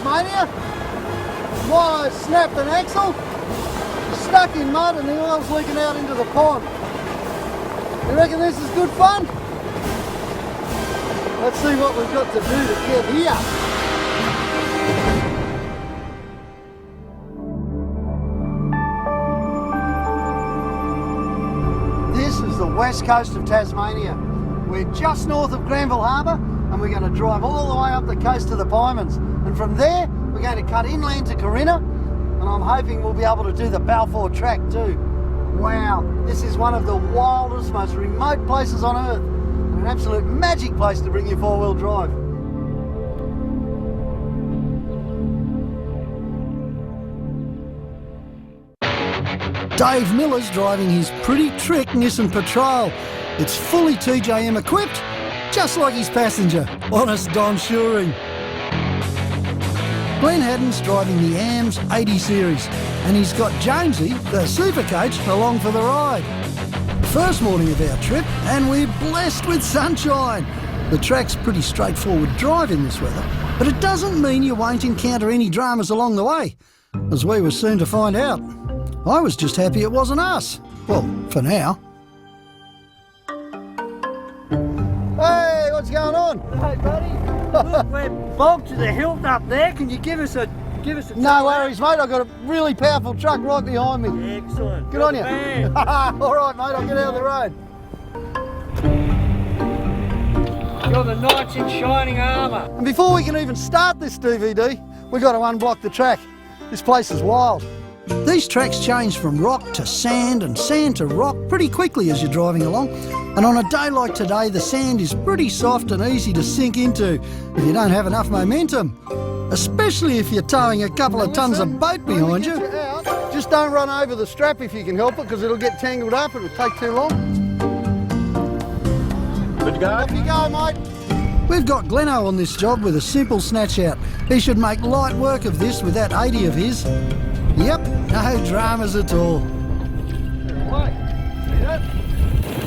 Tasmania. While I snapped an axle, stuck in mud and the oil's leaking out into the pond. You reckon this is good fun? Let's see what we've got to do to get here. This is the west coast of Tasmania. We're just north of Granville Harbour and we're going to drive all the way up the coast to the Pymans. And from there, we're going to cut inland to Corinna, and I'm hoping we'll be able to do the Balfour track too. Wow, this is one of the wildest, most remote places on earth, and an absolute magic place to bring your four-wheel drive. Dave Miller's driving his pretty trick Nissan Patrol. It's fully TJM equipped, just like his passenger, honest Don Shuring. Glenn Haddon's driving the AMS 80 series, and he's got Jamesy, the super coach, along for the ride. First morning of our trip, and we're blessed with sunshine. The track's pretty straightforward drive in this weather, but it doesn't mean you won't encounter any dramas along the way, as we were soon to find out. I was just happy it wasn't us. Well, for now. Hey, what's going on? Hey, buddy. Look, we're bogged to the hilt up there. Can you give us a No worries, mate. I've got a really powerful truck right behind me. Excellent. Good on you. All right, mate. I'll get out of the road. You're the knights in shining armour. And before we can even start this DVD, we've got to unblock the track. This place is wild. These tracks change from rock to sand and sand to rock pretty quickly as you're driving along. And on a day like today, the sand is pretty soft and easy to sink into if you don't have enough momentum. Especially if you're towing a couple of tons of boat behind you. Just don't run over the strap if you can help it, because it'll get tangled up. It'll take too long. Good to go? Off you go, mate. We've got Gleno on this job with a simple snatch out. He should make light work of this with that 80 of his. Yep, no dramas at all. Right, see that?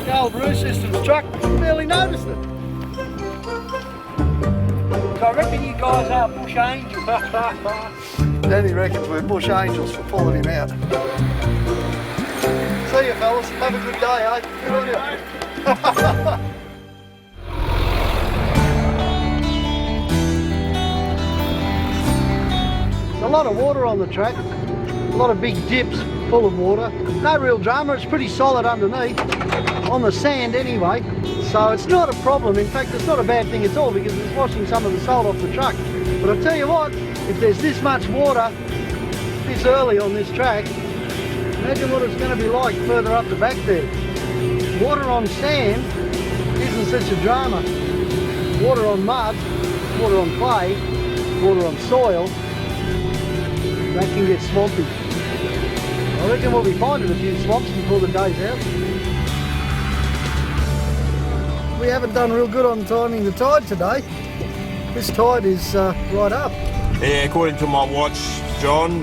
The old Root Systems truck, barely noticed it. So I reckon you guys are bush angels. Danny reckons we're bush angels for pulling him out. See you fellas, have a good day, eh? Good on you. A lot of water on the track, a lot of big dips full of water. No real drama, it's pretty solid underneath, on the sand anyway, so it's not a problem. In fact, it's not a bad thing at all because it's washing some of the salt off the truck. But I'll tell you what, if there's this much water this early on this track, imagine what it's going to be like further up the back there. Water on sand isn't such a drama. Water on mud, water on clay, water on soil, that can get swampy. I reckon we'll be finding a few swamps before the day's out. We haven't done real good on timing the tide today. This tide is right up. Yeah, according to my watch, John,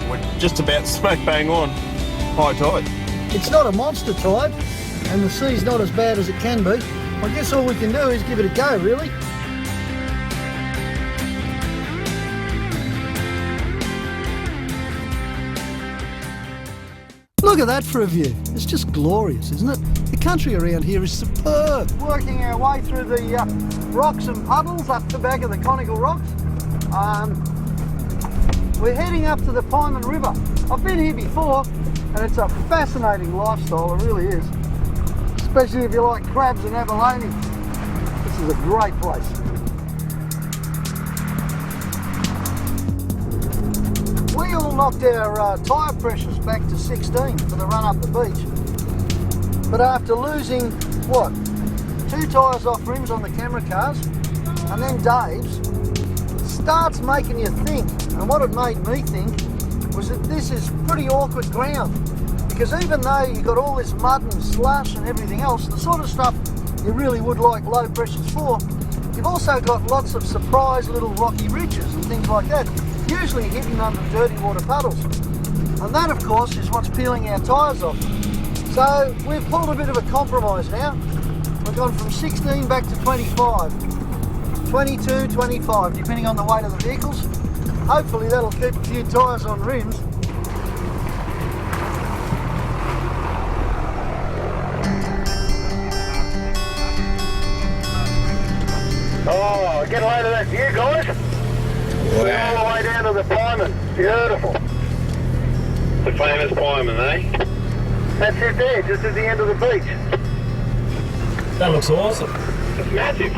we're just about smack bang on high tide. It's not a monster tide, and the sea's not as bad as it can be. I guess all we can do is give it a go, really. Look at that for a view. It's just glorious, isn't it? The country around here is superb. Working our way through the rocks and puddles up the back of the conical rocks. We're heading up to the Pymans River. I've been here before, and it's a fascinating lifestyle, it really is. Especially if you like crabs and abalone. This is a great place. We all knocked our tyre pressures back to 16 for the run up the beach. But after losing, what, 2 tyres off rims on the camera cars, and then Dave's, it starts making you think. And what it made me think was that this is pretty awkward ground. Because even though you've got all this mud and slush and everything else, the sort of stuff you really would like low pressures for, you've also got lots of surprise little rocky ridges and things like that, usually hidden under dirty water puddles. And that, of course, is what's peeling our tyres off. So we've pulled a bit of a compromise now. We've gone from 16 back to 25. 22, 25, depending on the weight of the vehicles. Hopefully that'll keep a few tyres on rims. Oh, get a load of that view, guys. Wow. All the way down to the Pieman. Beautiful. The famous Pieman, eh? That's it there, just at the end of the beach. That looks awesome. It's massive.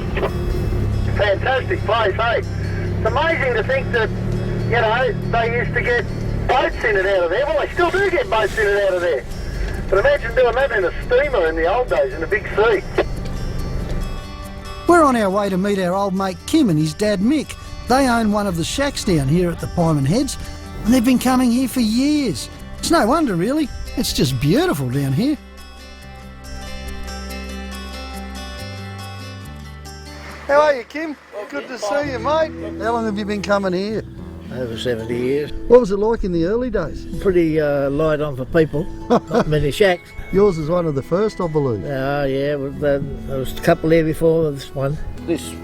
Fantastic place, hey? It's amazing to think that, you know, they used to get boats in and out of there. Well, they still do get boats in and out of there. But imagine doing that in a steamer in the old days, in the big sea. We're on our way to meet our old mate Kim and his dad Mick. They own one of the shacks down here at the Pieman Heads, and they've been coming here for years. It's no wonder, really. It's just beautiful down here. How are you, Kim? Good to see you, mate. How long have you been coming here? Over 70 years. What was it like in the early days? Pretty light on for people, not many shacks. Yours is one of the first, I believe. Yeah, there was a couple there before this one. This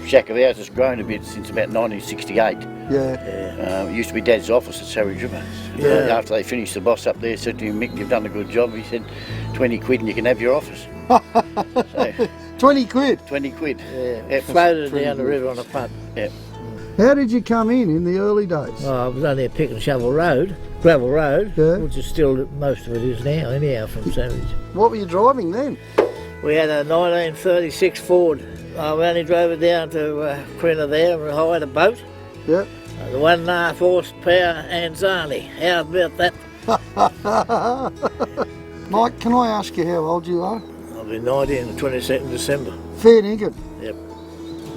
shack of ours has grown a bit since about 1968. Yeah. It used to be Dad's office at Surrey River. Yeah. After they finished, the boss up there said to him, Mick, you've done a good job. He said, 20 quid and you can have your office. So, 20 quid? 20 quid. Yeah, floated down the river on a punt. Yeah. How did you come in the early days? Oh, it was only a pick and shovel road, gravel road, Yeah. which is still, most of it is now, anyhow, from Savage. What were you driving then? We had a 1936 Ford. We only drove it down to Crina there and hired a boat. Yep. The 1.5 horsepower Anzani. How about that? Mike, can I ask you how old you are? I'll be 90 on the 22nd December. Fair dinkum. Yep.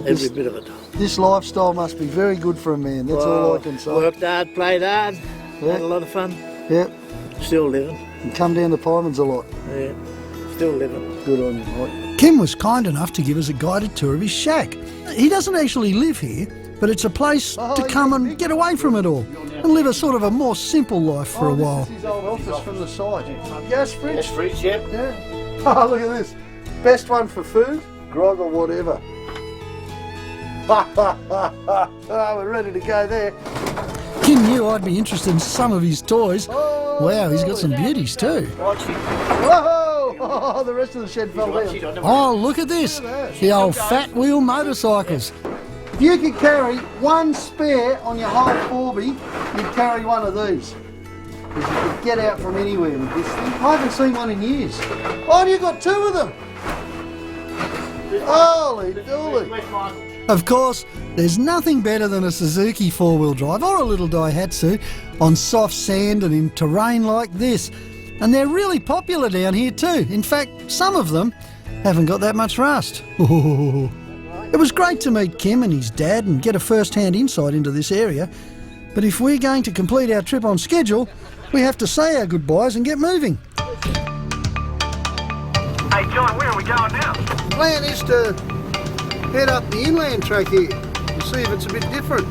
Every bit of it. This lifestyle must be very good for a man, that's all I can say. Worked hard, played hard, Yeah. had a lot of fun. Yep. Still living. And come down to Pieman's a lot. Yeah. Still living. Good on you, Mike. Kim was kind enough to give us a guided tour of his shack. He doesn't actually live here, but it's a place to come and get away from it all and live a sort of a more simple life for a while. This is his old office from the side. Gas fridge? Gas fridge, yeah. Yeah. Oh, look at this. Best one for food, grog or whatever. We're ready to go there. Kim knew I'd be interested in some of his toys. Wow, he's got some beauties too. Whoa! Oh, the rest of the shed fell down. Oh, look at this. The old fat wheel motorcycles. If you could carry one spare on your whole 4B, you'd carry one of these. Because you could get out from anywhere with this thing. I haven't seen one in years. Oh, you got two of them. Holy dooly. Of course, there's nothing better than a Suzuki four-wheel drive or a little Daihatsu on soft sand and in terrain like this. And they're really popular down here too. In fact, some of them haven't got that much rust. It was great to meet Kim and his dad and get a first-hand insight into this area. But if we're going to complete our trip on schedule, we have to say our goodbyes and get moving. Hey, John, where are we going now? The plan is to head up the inland track here and see if it's a bit different.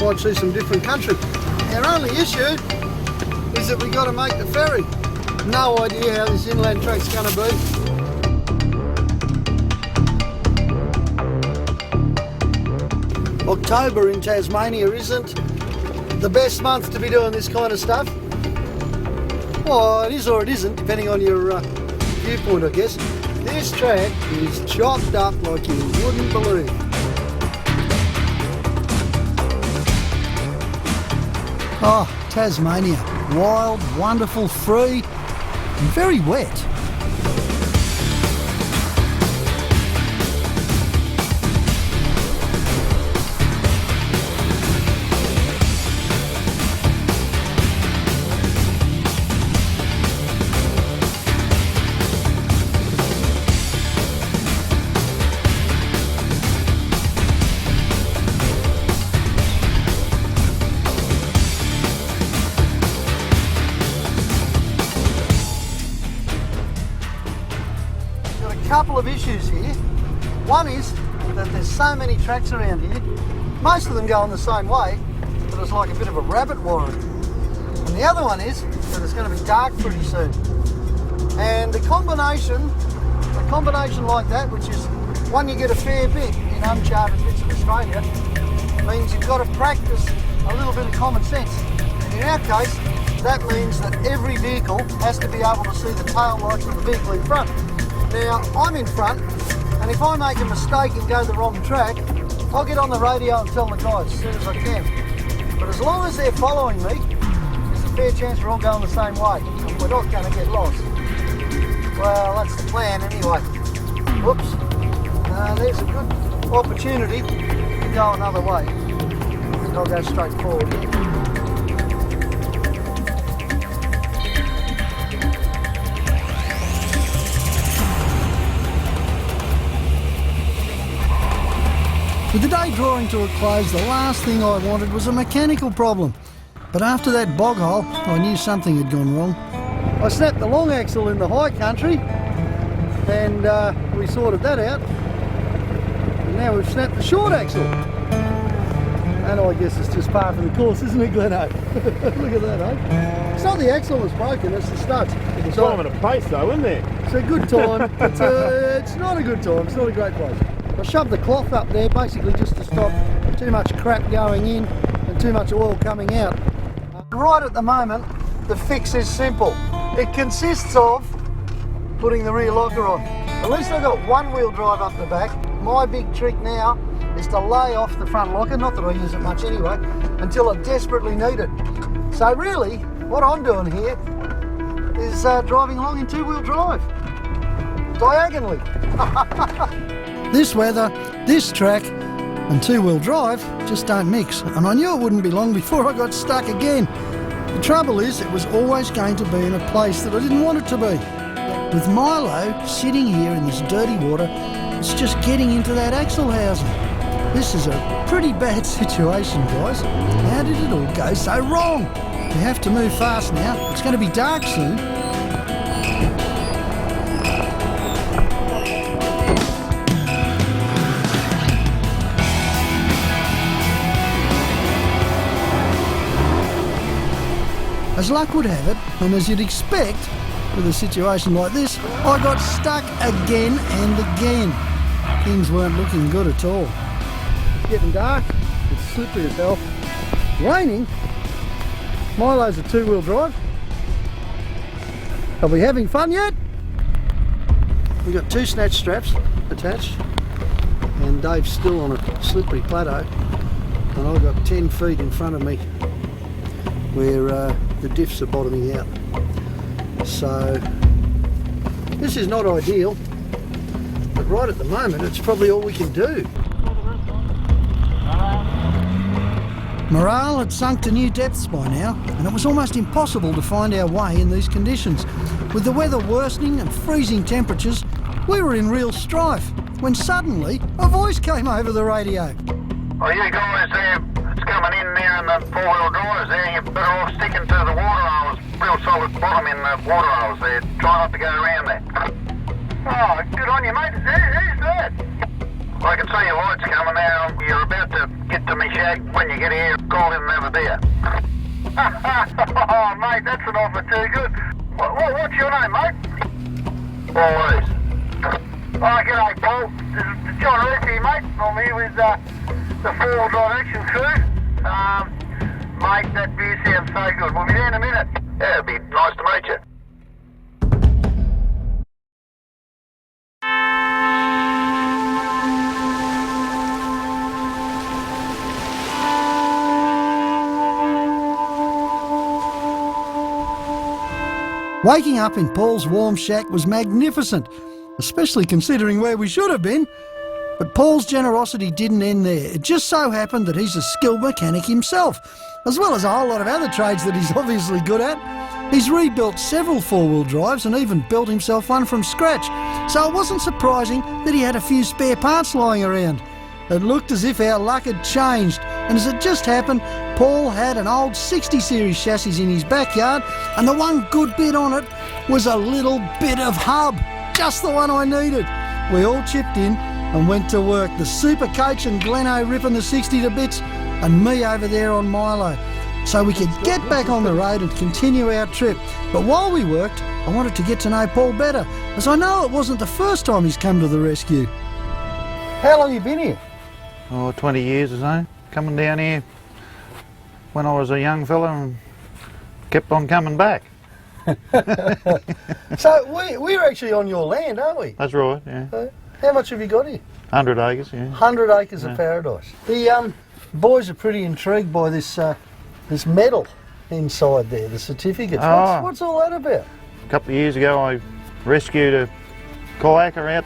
Might see some different country. Our only issue is that we got to make the ferry. No idea how this inland track's going to be. October in Tasmania isn't the best month to be doing this kind of stuff. Well, it is or it isn't, depending on your viewpoint, I guess. This track is chopped up like you wouldn't believe. Oh, Tasmania. Wild, wonderful, free, and very wet. Couple of issues here. One is that there's so many tracks around here. Most of them go on the same way, but it's like a bit of a rabbit warren. And the other one is that it's going to be dark pretty soon. And a combination like that, which is one you get a fair bit in uncharted bits of Australia means you've got to practice a little bit of common sense. And in our case, that means that every vehicle has to be able to see the tail lights of the vehicle in front. Now, I'm in front, and if I make a mistake and go the wrong track, I'll get on the radio and tell the guys as soon as I can. But as long as they're following me, there's a fair chance we're all going the same way, and we're not going to get lost. Well, that's the plan anyway. Whoops. There's a good opportunity to go another way. I think I'll go straight forward here. With the day drawing to a close, the last thing I wanted was a mechanical problem. But after that bog hole, I knew something had gone wrong. I snapped the long axle in the high country, and we sorted that out. And now we've snapped the short axle. And I guess it's just par for the course, isn't it, Glenno? Look at that, eh? It's not the axle that's broken, it's the studs. It's time at a pace though, isn't it? It's a good time. It's not a good time, it's not a great place. I shoved the cloth up there basically just to stop too much crap going in and too much oil coming out. Right at the moment, the fix is simple. It consists of putting the rear locker on. At least I've got one wheel drive up the back. My big trick now is to lay off the front locker, not that I use it much anyway, until I desperately need it. So really, what I'm doing here is driving along in two-wheel drive, diagonally. This weather, this track, and two-wheel drive just don't mix, and I knew it wouldn't be long before I got stuck again. The trouble is, it was always going to be in a place that I didn't want it to be. With Milo sitting here in this dirty water, it's just getting into that axle housing. This is a pretty bad situation, guys. How did it all go so wrong? We have to move fast now. It's going to be dark soon. As luck would have it, and as you'd expect with a situation like this, I got stuck again and again. Things weren't looking good at all. It's getting dark, it's slippery as hell. Raining. Milo's a two-wheel drive. Are we having fun yet? We've got two snatch straps attached, and Dave's still on a slippery plateau, and I've got 10 feet in front of me where the diffs are bottoming out. So this is not ideal, but right at the moment it's probably all we can do. Morale had sunk to new depths by now, and it was almost impossible to find our way in these conditions. With the weather worsening and freezing temperatures, we were in real strife, when suddenly a voice came over the radio. Oh, you guys there, it's coming in there in the four-wheel drives there, you're better off sticking to the water holes, real solid bottom in the water holes there, try not to go around there. Oh, good on you, mate. Who's that? I can see your lights coming now. You're about to get to me shack. When you get here, call in and have a beer. Oh, mate, that's an offer too good. What's your name, mate? Always. Oh, g'day, Paul. This is John Roothy, mate. I'm here with the four-wheel drive action crew. Mate, that beer sounds so good. We'll be there in a minute. Yeah, it'd be nice to meet you. Waking up in Paul's warm shack was magnificent, especially considering where we should have been. But Paul's generosity didn't end there. It just so happened that he's a skilled mechanic himself, as well as a whole lot of other trades that he's obviously good at. He's rebuilt several four-wheel drives and even built himself one from scratch, so it wasn't surprising that he had a few spare parts lying around. It looked as if our luck had changed, and as it just happened, Paul had an old 60 series chassis in his backyard, and the one good bit on it was a little bit of hub, just the one I needed. We all chipped in and went to work, the super coach and Glenno ripping the 60 to bits, and me over there on Milo, so we could get back on the road and continue our trip. But while we worked, I wanted to get to know Paul better, as I know it wasn't the first time he's come to the rescue. How long have you been here? 20 years or so. Coming down here when I was a young fella and kept on coming back. So we're actually on your land, aren't we? That's right, yeah. How much have you got here? 100 acres, yeah. 100 acres of paradise. The boys are pretty intrigued by this this medal inside there, the certificates. Oh. What's all that about? A couple of years ago I rescued a kayaker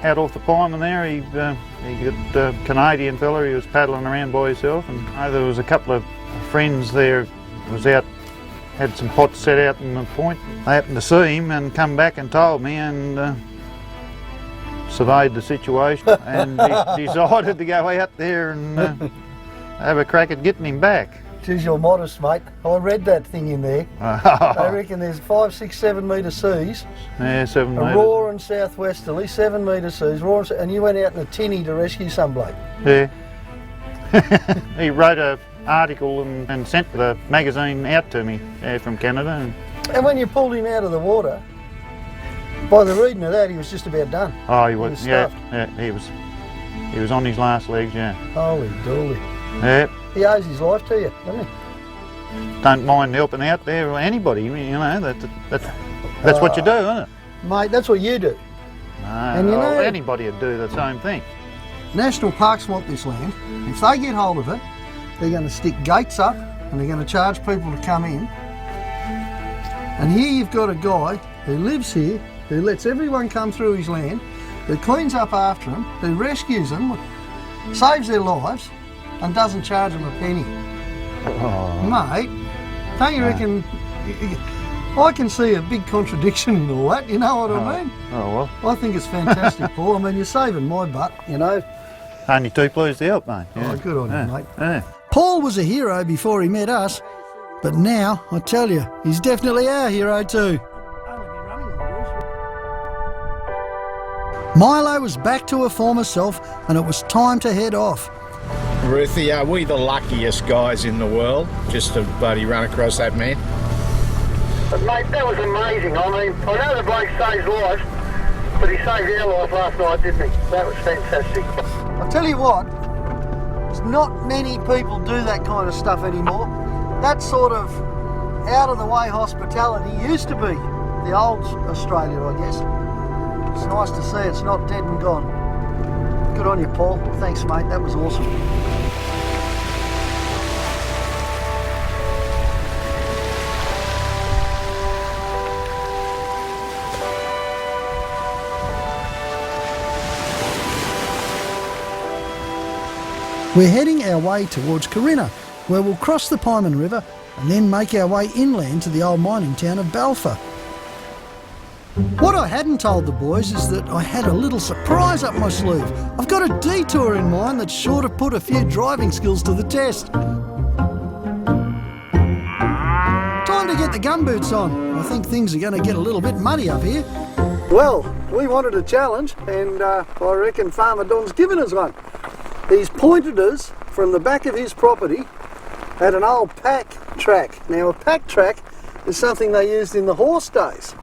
out off the Pieman there. He got a Canadian fella, he was paddling around by himself, and there was a couple of friends there was out, had some pots set out in the point. They happened to see him and come back and told me, and surveyed the situation and decided to go out there and have a crack at getting him back. Geez, you're modest, mate. I read that thing in there. They reckon there's 5, 6, 7 metre seas. Yeah, 7 metres. Roaring southwesterly, 7 metre seas, and you went out in a tinny to rescue some bloke. Yeah. He wrote an article and sent the magazine out to me from Canada. And when you pulled him out of the water, by the reading of that, he was just about done. Oh, he was, stuffed. yeah, he was on his last legs, yeah. Holy dooly. Yeah. He owes his life to you, doesn't he? Don't mind helping out there or anybody, you know, that's what you do, isn't it? Mate, that's what you do. No, And you know- anybody would do the same thing. National Parks want this land. If they get hold of it, they're going to stick gates up and they're going to charge people to come in. And here you've got a guy who lives here, who lets everyone come through his land, who cleans up after them, who rescues them, saves their lives, and doesn't charge them a penny. Oh. Mate, don't you reckon... I can see a big contradiction in all that, you know what I mean? Oh, well. I think it's fantastic, Paul. I mean, you're saving my butt, you know. Only too pleased to help, mate. Yeah. Oh, good on you, mate. Yeah. Paul was a hero before he met us, but now, I tell you, he's definitely our hero too. Milo was back to her former self and it was time to head off. Roothy, are we the luckiest guys in the world just to bloody run across that man? But mate, that was amazing. I mean, I know the bloke saved lives, but he saved our life last night, didn't he? That was fantastic. I'll tell you what, there's not many people do that kind of stuff anymore. That sort of out-of-the-way hospitality used to be the old Australia, I guess. It's nice to see it's not dead and gone. Good on you, Paul. Thanks, mate. That was awesome. We're heading our way towards Corinna, where we'll cross the Pieman River and then make our way inland to the old mining town of Balfour. What I hadn't told the boys is that I had a little surprise up my sleeve. I've got a detour in mind that's sure to put a few driving skills to the test. Time to get the gumboots on. I think things are going to get a little bit muddy up here. Well, we wanted a challenge and I reckon Farmer Don's given us one. He's pointed us from the back of his property at an old pack track. Now a pack track is something they used in the horse days.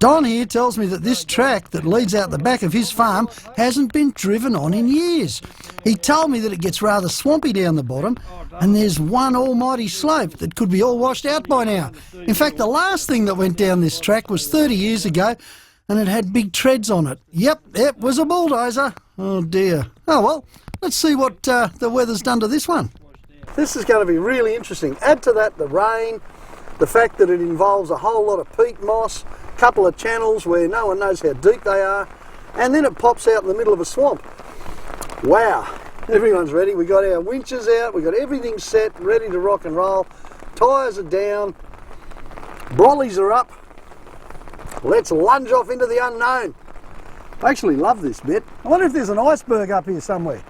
Don here tells me that this track that leads out the back of his farm hasn't been driven on in years. He told me that it gets rather swampy down the bottom and there's one almighty slope that could be all washed out by now. In fact, the last thing that went down this track was 30 years ago and it had big treads on it. Yep, it was a bulldozer. Oh dear. Oh well, let's see what the weather's done to this one. This is going to be really interesting. Add to that the rain, the fact that it involves a whole lot of peat moss, couple of channels where no one knows how deep they are, and then it pops out in the middle of a swamp. Wow, everyone's ready. We got our winches out, we got everything set, ready to rock and roll. Tyres are down, brollies are up. Let's lunge off into the unknown. I actually love this bit. I wonder if there's an iceberg up here somewhere.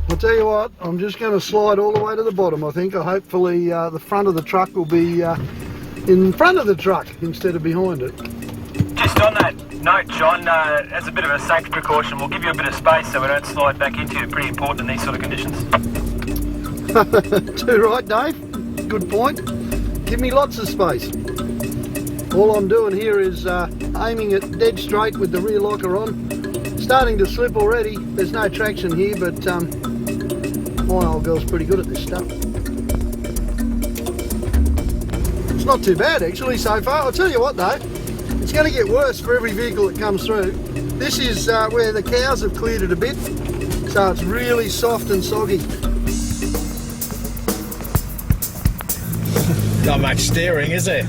I'll tell you what, I'm just going to slide all the way to the bottom, I think. Hopefully the front of the truck will be in front of the truck instead of behind it. Just on that note, John, as a bit of a safety precaution, we'll give you a bit of space so we don't slide back into you. Pretty important in these sort of conditions. Too right, Dave. Good point. give me lots of space. All I'm doing here is aiming it dead straight with the rear locker on. Starting to slip already. There's no traction here, but my old girl's pretty good at this stuff. It's not too bad actually so far. I'll tell you what though, it's going to get worse for every vehicle that comes through. This is where the cows have cleared it a bit, so it's really soft and soggy. Not much steering, is there?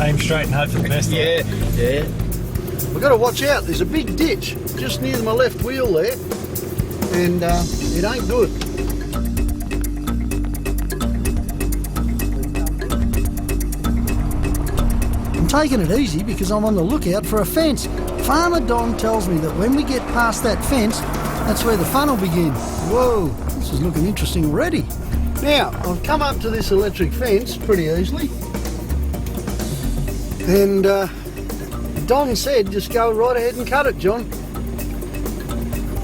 Aim straight and hope for the best. Yeah. We've got to watch out. There's a big ditch just near my left wheel there, and it ain't good. I'm taking it easy because I'm on the lookout for a fence. Farmer Don tells me that when we get past that fence, that's where the fun will begin. Whoa, this is looking interesting already. Now, I've come up to this electric fence pretty easily, and Don said just go right ahead and cut it, John.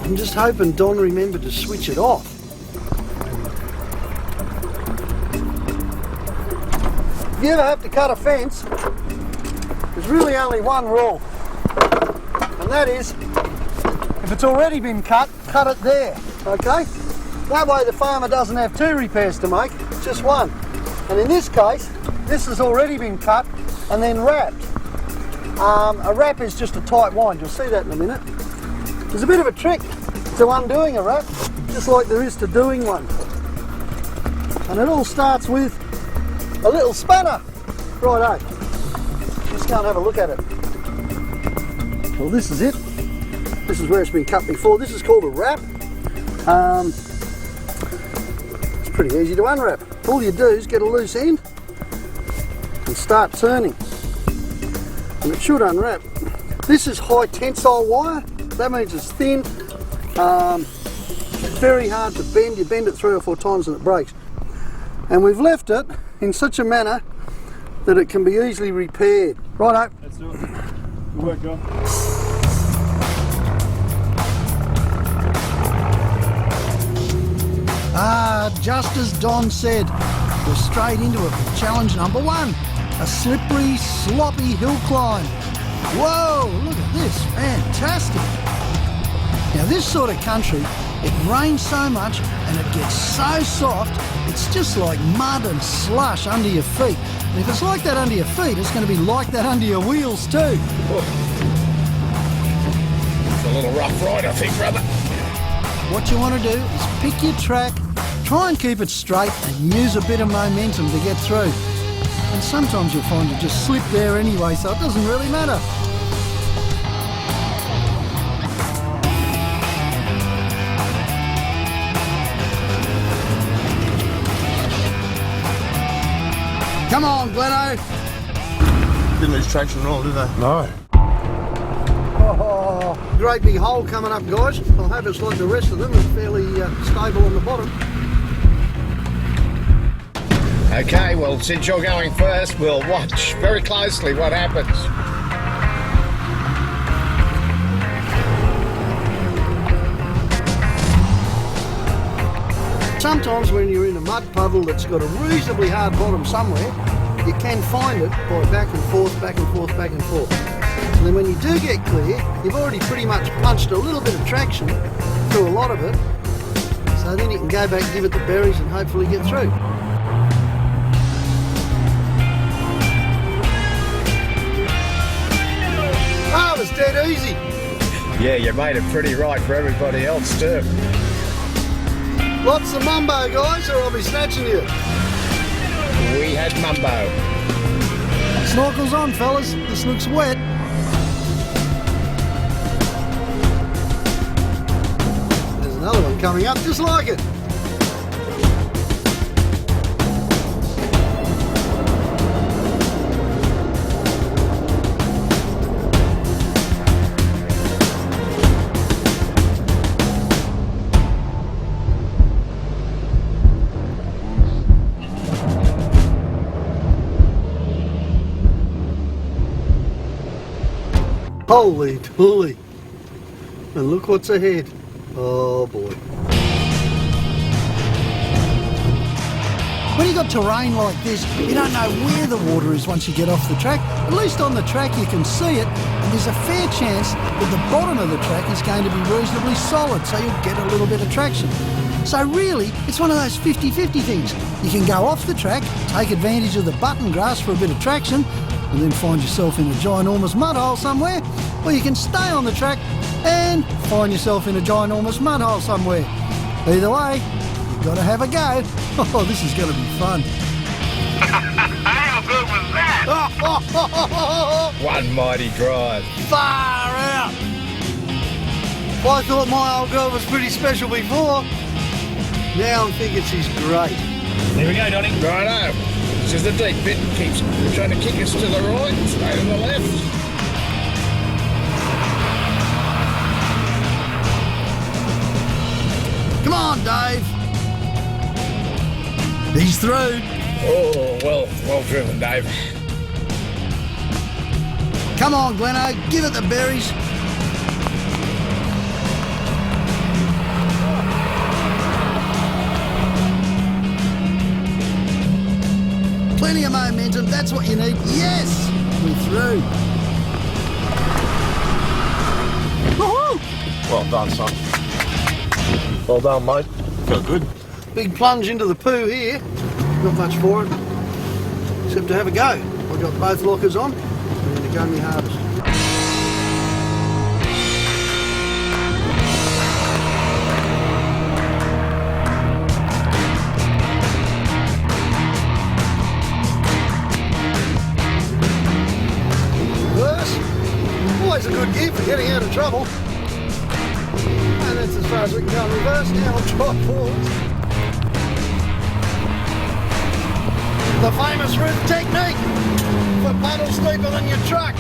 I'm just hoping Don remembered to switch it off. If you ever have to cut a fence, there's really only one rule, and that is, if it's already been cut, cut it there, okay? That way the farmer doesn't have two repairs to make, just one. And in this case, this has already been cut and then wrapped. A wrap is just a tight wind, you'll see that in a minute. There's a bit of a trick to undoing a wrap, just like there is to doing one. And it all starts with a little spanner. Righto, let's go and have a look at it. Well, this is it. This is where it's been cut before. This is called a wrap. It's pretty easy to unwrap. All you do is get a loose end and start turning, and it should unwrap. This is high tensile wire. That means it's thin, very hard to bend. You bend it 3 or 4 times and it breaks. And we've left it in such a manner that it can be easily repaired. Righto. Let's do it. Good work, John. Just as Don said, we're straight into it with challenge number 1, a slippery, sloppy hill climb. Whoa, look at this, fantastic. Now this sort of country, it rains so much and it gets so soft, it's just like mud and slush under your feet. And if it's like that under your feet, it's going to be like that under your wheels too. It's a little rough ride, I think, brother. What you want to do is pick your track, try and keep it straight and use a bit of momentum to get through. And sometimes you'll find you just slip there anyway, so it doesn't really matter. Come on, Glenno. Didn't lose traction at all, did they? No. Oh, great big hole coming up, guys. I hope it's like the rest of them, it's fairly stable on the bottom. Okay, well, since you're going first, we'll watch very closely what happens. Sometimes when you're in a mud puddle that's got a reasonably hard bottom somewhere, you can find it by back and forth, back and forth, back and forth. And then when you do get clear, you've already pretty much punched a little bit of traction through a lot of it, so then you can go back, give it the berries and hopefully get through. Oh, it was dead easy. Yeah, you made it pretty right for everybody else too. Lots of mumbo, guys, or I'll be snatching you. We had mumbo. Snorkels on, fellas. This looks wet. There's another one coming up just like it. Holy dooly. And look what's ahead. Oh boy. When you've got terrain like this, you don't know where the water is once you get off the track. At least on the track you can see it, and there's a fair chance that the bottom of the track is going to be reasonably solid, so you'll get a little bit of traction. So really, it's one of those 50-50 things. You can go off the track, take advantage of the button grass for a bit of traction, and then find yourself in a ginormous mud hole somewhere, or you can stay on the track and find yourself in a ginormous mud hole somewhere. Either way, you've got to have a go. Oh, this is going to be fun. How good was that? One mighty drive. Far out! I thought my old girl was pretty special before. Now I'm thinking she's great. There we go, Donny. Righto. This is the deep bit. Keeps trying to kick us to the right, stay to the left. Come on, Dave. He's through. Oh, well driven, Dave. Come on, Gleno, give it the berries. Plenty of momentum, that's what you need. Yes, we're through. Woohoo! Well done, son. Well done, mate. Felt good. Big plunge into the poo here. Not much for it, except to have a go. I've got both lockers on. I'm going to go my hardest. Reverse. Always a good gear for getting out of trouble. And that's as far as we can go in reverse. Now we'll try forwards. The famous Roothy technique for paddles deeper than your truck.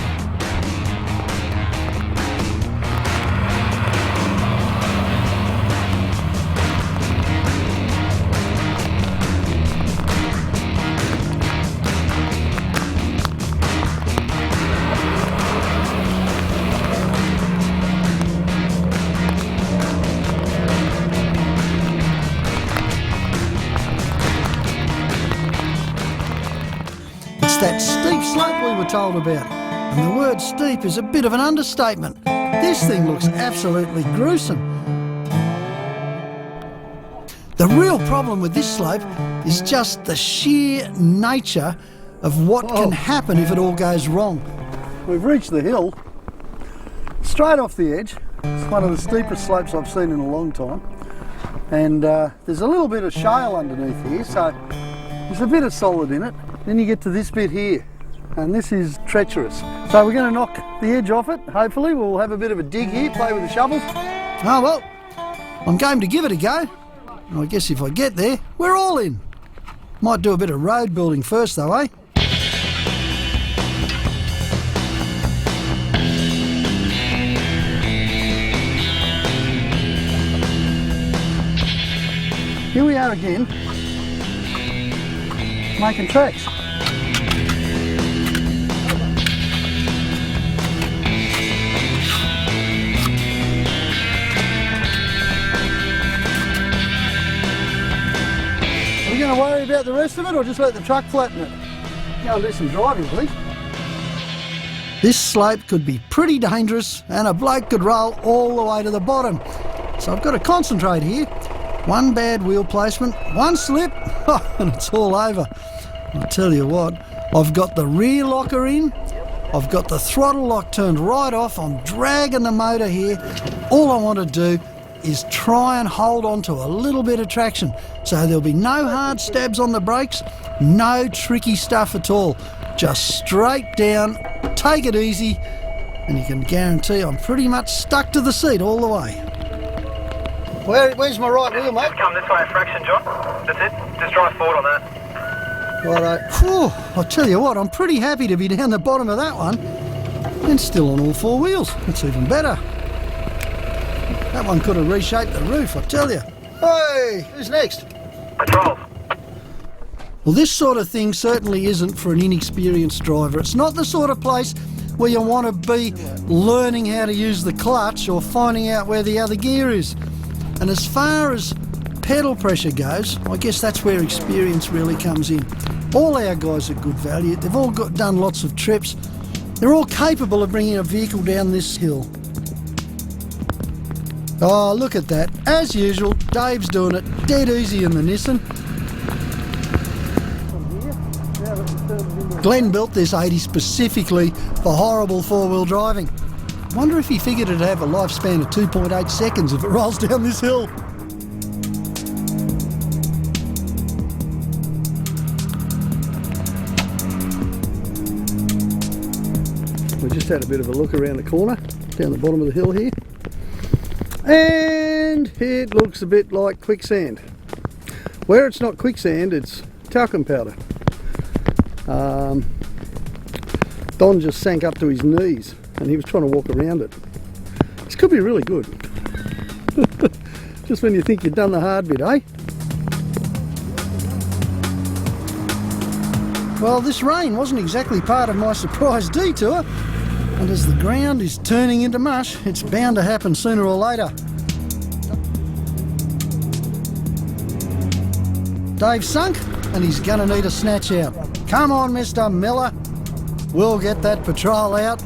That steep slope we were told about. And the word steep is a bit of an understatement. This thing looks absolutely gruesome. The real problem with this slope is just the sheer nature of what can happen if it all goes wrong. We've reached the hill, straight off the edge. It's one of the steepest slopes I've seen in a long time. And there's a little bit of shale underneath here, so there's a bit of solid in it. Then you get to this bit here, and this is treacherous. So we're going to knock the edge off it, hopefully. We'll have a bit of a dig here, play with the shovels. Oh well, I'm game to give it a go. I guess if I get there, we're all in. Might do a bit of road building first though, eh? Here we are again, making tracks. Are we going to worry about the rest of it or just let the truck flatten it? Go and do some driving, please. This slope could be pretty dangerous and a bloke could roll all the way to the bottom. So I've got to concentrate here. One bad wheel placement, one slip, and it's all over. I'll tell you what, I've got the rear locker in, I've got the throttle lock turned right off, I'm dragging the motor here. All I want to do is try and hold on to a little bit of traction. So there'll be no hard stabs on the brakes, no tricky stuff at all. Just straight down, take it easy, and you can guarantee I'm pretty much stuck to the seat all the way. Where's my right wheel, mate? Just come this way a fraction, John. That's it. Just drive forward on that. Righto. Whew, I'll tell you what, I'm pretty happy to be down the bottom of that one and still on all four wheels. That's even better. That one could have reshaped the roof, I tell you. Hey, who's next? Controls. Well, this sort of thing certainly isn't for an inexperienced driver. It's not the sort of place where you want to be learning how to use the clutch or finding out where the other gear is. And as far as pedal pressure goes, I guess that's where experience really comes in. All our guys are good value. They've all done lots of trips. They're all capable of bringing a vehicle down this hill. Oh, look at that. As usual, Dave's doing it dead easy in the Nissan. Glenn built this 80 specifically for horrible four-wheel driving. Wonder if he figured it'd have a lifespan of 2.8 seconds if it rolls down this hill. We just had a bit of a look around the corner, down the bottom of the hill here. And it looks a bit like quicksand. Where it's not quicksand, it's talcum powder. Don just sank up to his knees and he was trying to walk around it. This could be really good. Just when you think you've done the hard bit, eh? Well, this rain wasn't exactly part of my surprise detour, and as the ground is turning into mush, it's bound to happen sooner or later. Dave's sunk, and he's gonna need a snatch out. Come on, Mr. Miller. We'll get that patrol out.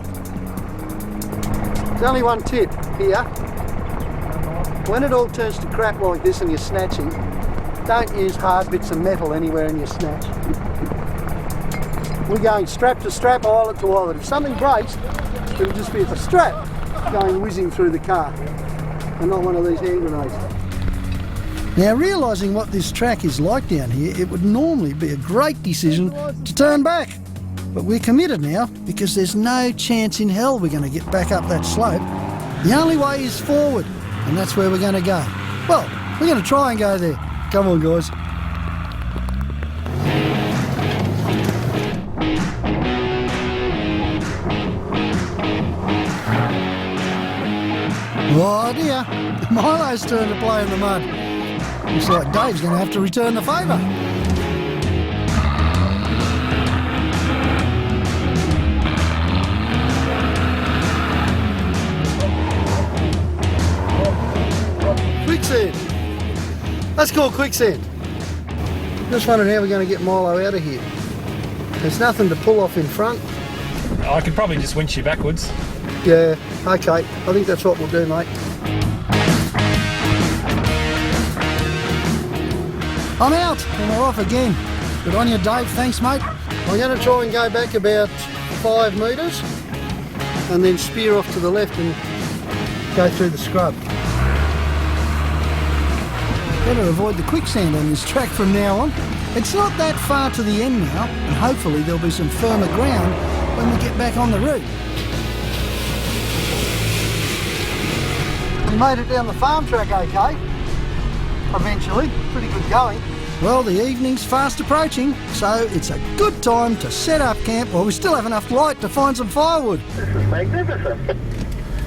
There's only one tip here. When it all turns to crap like this and you're snatching, don't use hard bits of metal anywhere in your snatch. We're going strap to strap, eyelet to eyelet. If something breaks, it'll just be at the strap going whizzing through the car, and not one of these hand grenades. Now, realising what this track is like down here, it would normally be a great decision to turn back. But we're committed now, because there's no chance in hell we're going to get back up that slope. The only way is forward, and that's where we're going to go. Well, we're going to try and go there. Come on, guys. Oh dear, Milo's turn to play in the mud. Looks like Dave's going to have to return the favour. Quicksand. That's called quicksand. Just wondering how we're going to get Milo out of here. There's nothing to pull off in front. I could probably just winch you backwards. Yeah, okay. I think that's what we'll do, mate. I'm out and we're off again. Good on you, Dave. Thanks, mate. I'm going to try and go back about 5 metres and then spear off to the left and go through the scrub. Better avoid the quicksand on this track from now on. It's not that far to the end now, and hopefully there'll be some firmer ground when we get back on the route. We made it down the farm track okay, eventually, pretty good going. Well, the evening's fast approaching, so it's a good time to set up camp while we still have enough light to find some firewood. This is magnificent.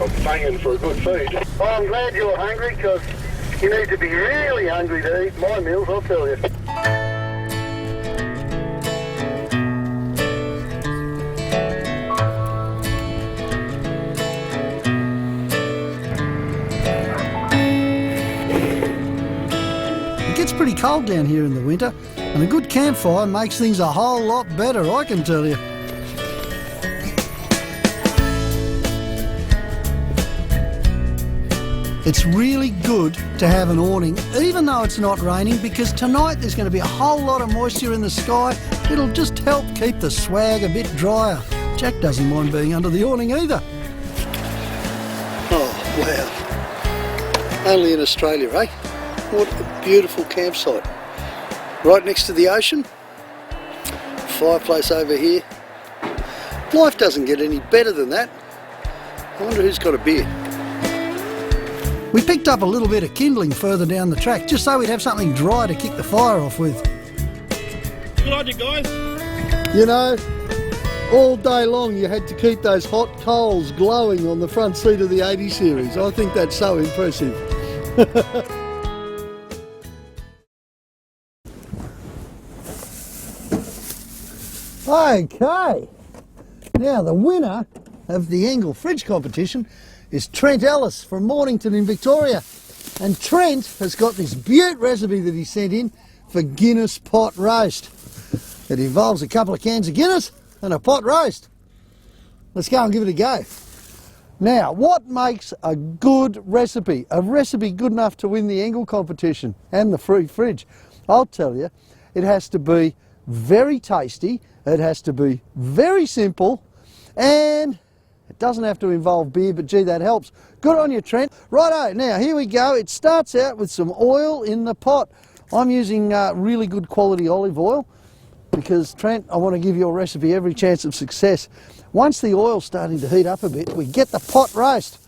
I'm banging for a good feed. Well, I'm glad you're hungry, because you need to be really hungry to eat my meals, I'll tell you. It's pretty cold down here in the winter, and a good campfire makes things a whole lot better, I can tell you. It's really good to have an awning, even though it's not raining, because tonight there's going to be a whole lot of moisture in the sky. It'll just help keep the swag a bit drier. Jack doesn't mind being under the awning either. Oh, wow. Only in Australia, eh? What a beautiful campsite. Right next to the ocean. Fireplace over here. Life doesn't get any better than that. I wonder who's got a beer. We picked up a little bit of kindling further down the track, just so we'd have something dry to kick the fire off with. Good on you guys. You know, all day long you had to keep those hot coals glowing on the front seat of the 80 series. I think that's so impressive. Okay, now the winner of the Angle Fridge competition is Trent Ellis from Mornington in Victoria. And Trent has got this beaut recipe that he sent in for Guinness pot roast. It involves a couple of cans of Guinness and a pot roast. Let's go and give it a go. Now, what makes a good recipe? A recipe good enough to win the Angle competition and the free fridge? I'll tell you, it has to be very tasty, it has to be very simple, and it doesn't have to involve beer, but gee, that helps. Good on you, Trent. Righto, now here we go. It starts out with some oil in the pot. I'm using really good quality olive oil because, Trent, I want to give your recipe every chance of success. Once the oil's starting to heat up a bit, we get the pot roast.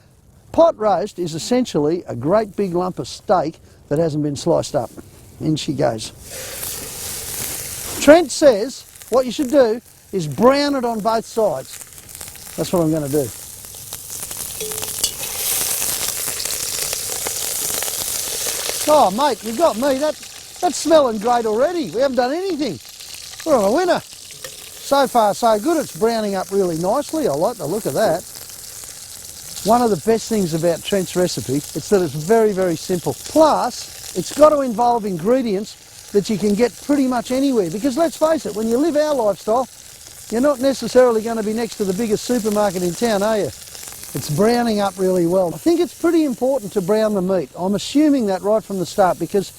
Pot roast is essentially a great big lump of steak that hasn't been sliced up. In she goes. Trent says what you should do is brown it on both sides. That's what I'm going to do. Oh, mate, you got me. That's smelling great already. We haven't done anything. We're on a winner. So far, so good. It's browning up really nicely. I like the look of that. One of the best things about Trent's recipe is that it's very, very simple. Plus, it's got to involve ingredients that you can get pretty much anywhere. Because let's face it, when you live our lifestyle, you're not necessarily going to be next to the biggest supermarket in town, are you? It's browning up really well. I think it's pretty important to brown the meat. I'm assuming that right from the start because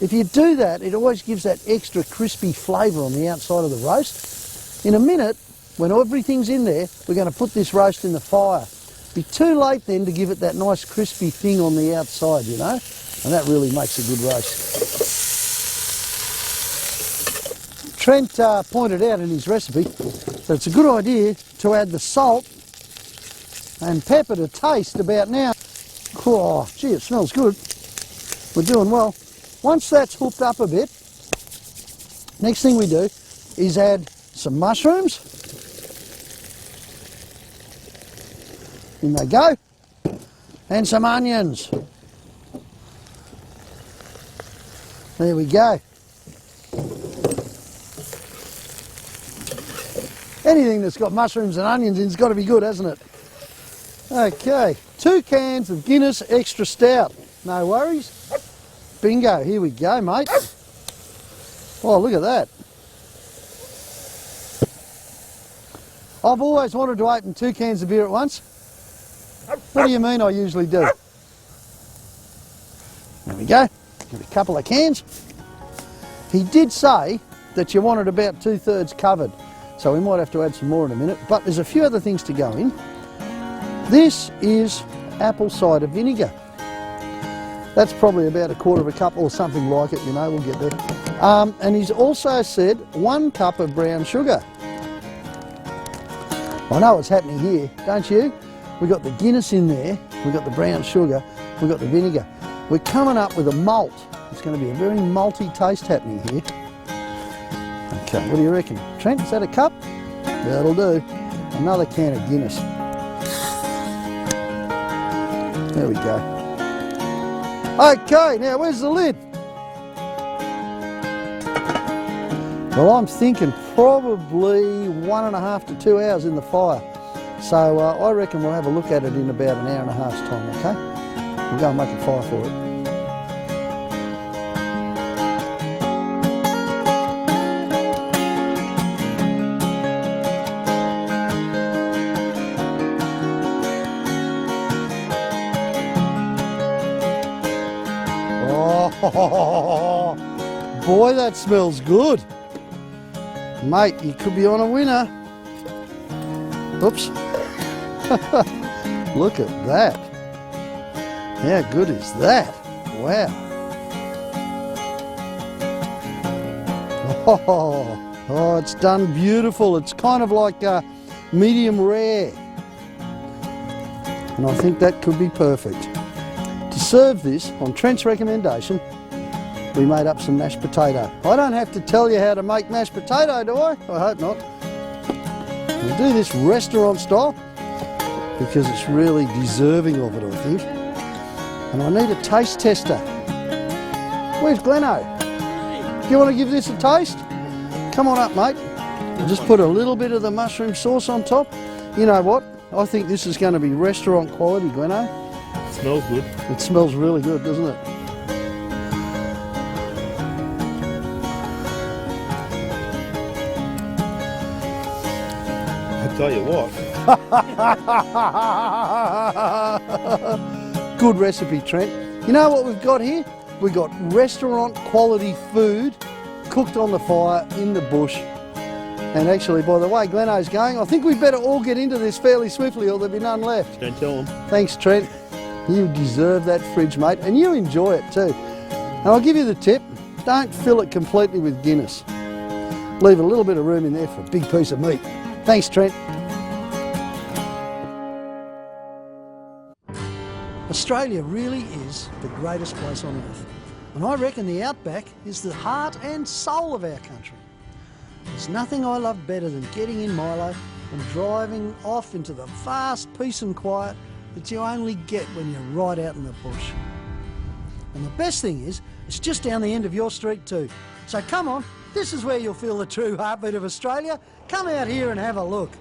if you do that, it always gives that extra crispy flavour on the outside of the roast. In a minute, when everything's in there, we're going to put this roast in the fire. Be too late then to give it that nice crispy thing on the outside, you know, and that really makes a good roast. Trent pointed out in his recipe that it's a good idea to add the salt and pepper to taste about now. Oh, gee, it smells good. We're doing well. Once that's hooked up a bit, next thing we do is add some mushrooms. In they go. And some onions. There we go. Anything that's got mushrooms and onions in has got to be good, hasn't it? Okay, 2 cans of Guinness Extra Stout. No worries. Bingo, here we go, mate. Oh, look at that. I've always wanted to open 2 cans of beer at once. What do you mean I usually do? There we go. Give it a couple of cans. He did say that you wanted about 2/3 covered, so we might have to add some more in a minute, but there's a few other things to go in. This is apple cider vinegar. That's probably about 1/4 cup or something like it, you know, we'll get there. And he's also said 1 cup of brown sugar. I know what's happening here, don't you? We've got the Guinness in there, we've got the brown sugar, we've got the vinegar. We're coming up with a malt. It's going to be a very malty taste happening here. Okay, what do you reckon? Trent, is that a cup? That'll do. Another can of Guinness. There we go. Okay, now where's the lid? Well, I'm thinking probably 1.5 to 2 hours in the fire. So I reckon we'll have a look at it in about 1.5 hours time, okay? We'll go and make a fire for it. Oh, boy, that smells good. Mate, you could be on a winner. Oops. Look at that. How good is that? Wow. Oh, it's done beautiful. It's kind of like medium rare. And I think that could be perfect. To serve this, on Trent's recommendation, we made up some mashed potato. I don't have to tell you how to make mashed potato, do I? I hope not. We'll do this restaurant style because it's really deserving of it, I think. And I need a taste tester. Where's Knoiw? Do you want to give this a taste? Come on up, mate. I'll just put a little bit of the mushroom sauce on top. You know what? I think this is going to be restaurant quality, Knoiw. Smells good. It smells really good, doesn't it? I tell you what. Good recipe, Trent. You know what we've got here? We've got restaurant quality food cooked on the fire in the bush. And actually, by the way Gleno's going, I think we better all get into this fairly swiftly or there'll be none left. Don't tell them. Thanks, Trent. You deserve that fridge, mate, and you enjoy it too. And I'll give you the tip, don't fill it completely with Guinness. Leave a little bit of room in there for a big piece of meat. Thanks, Trent. Australia really is the greatest place on earth. And I reckon the outback is the heart and soul of our country. There's nothing I love better than getting in Milo and driving off into the vast peace and quiet that you only get when you're right out in the bush. And the best thing is, it's just down the end of your street too. So come on, this is where you'll feel the true heartbeat of Australia. Come out here and have a look.